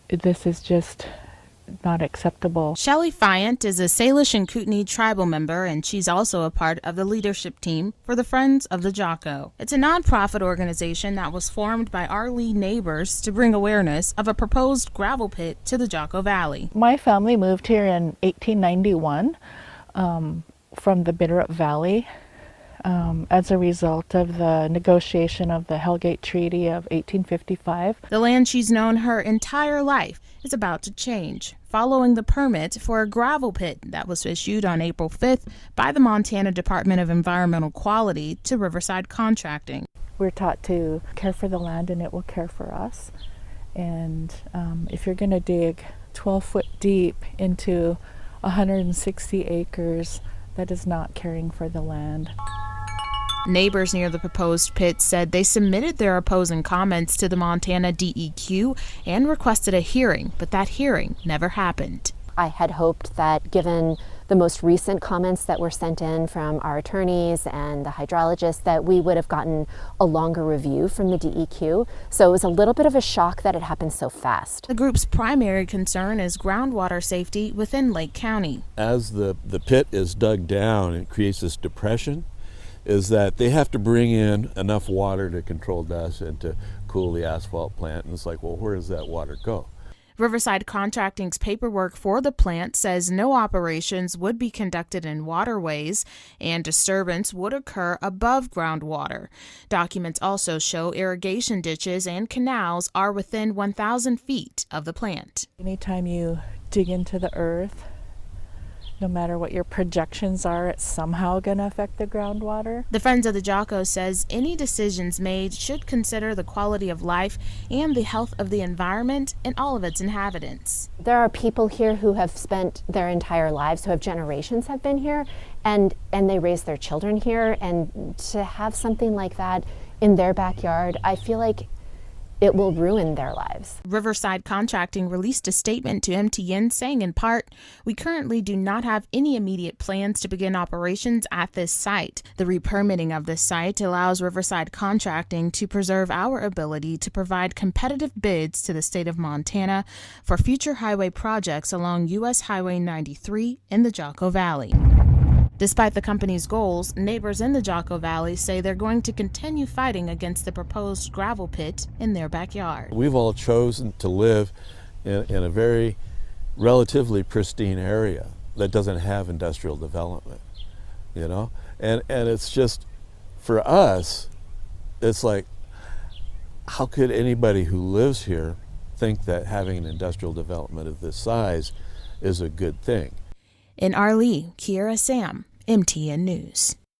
this is just not acceptable. Shelley Fyant is a Salish and Kootenai tribal member, and she's also a part of the leadership team for the Friends of the Jocko. It's a nonprofit organization that was formed by Arlee neighbors to bring awareness of a proposed gravel pit to the Jocko Valley. My family moved here in 1891 from the Bitterroot Valley as a result of the negotiation of the Hellgate Treaty of 1855. The land she's known her entire life is about to change, following the permit for a gravel pit that was issued on April 5th by the Montana Department of Environmental Quality to Riverside Contracting. We're taught to care for the land and it will care for us. And if you're going to dig 12 foot deep into 160 acres, that is not caring for the land. Neighbors near the proposed pit said they submitted their opposing comments to the Montana DEQ and requested a hearing, but that hearing never happened. I had hoped that given the most recent comments that were sent in from our attorneys and the hydrologists that we would have gotten a longer review from the DEQ. So it was a little bit of a shock that it happened so fast. The group's primary concern is groundwater safety within Lake County. As the pit is dug down, it creates this depression, is that they have to bring in enough water to control dust and to cool the asphalt plant. And it's like, well, where does that water go? Riverside Contracting's paperwork for the plant says no operations would be conducted in waterways and disturbance would occur above groundwater. Documents also show irrigation ditches and canals are within 1,000 feet of the plant. Anytime you dig into the earth, no matter what your projections are, it's somehow going to affect the groundwater. The Friends of the Jocko says any decisions made should consider the quality of life and the health of the environment and all of its inhabitants. There are people here who have spent their entire lives, who have generations have been here, and they raise their children here, and to have something like that in their backyard, I feel like it will ruin their lives. Riverside Contracting released a statement to MTN saying in part, "We currently do not have any immediate plans to begin operations at this site. The re-permitting of this site allows Riverside Contracting to preserve our ability to provide competitive bids to the state of Montana for future highway projects along U.S. Highway 93 in the Jocko Valley." Despite the company's goals, neighbors in the Jocko Valley say they're going to continue fighting against the proposed gravel pit in their backyard. We've all chosen to live in a very relatively pristine area that doesn't have industrial development, you know? And it's just, for us, it's like, how could anybody who lives here think that having an industrial development of this size is a good thing? In Arlee, Kiera Sam, MTN News.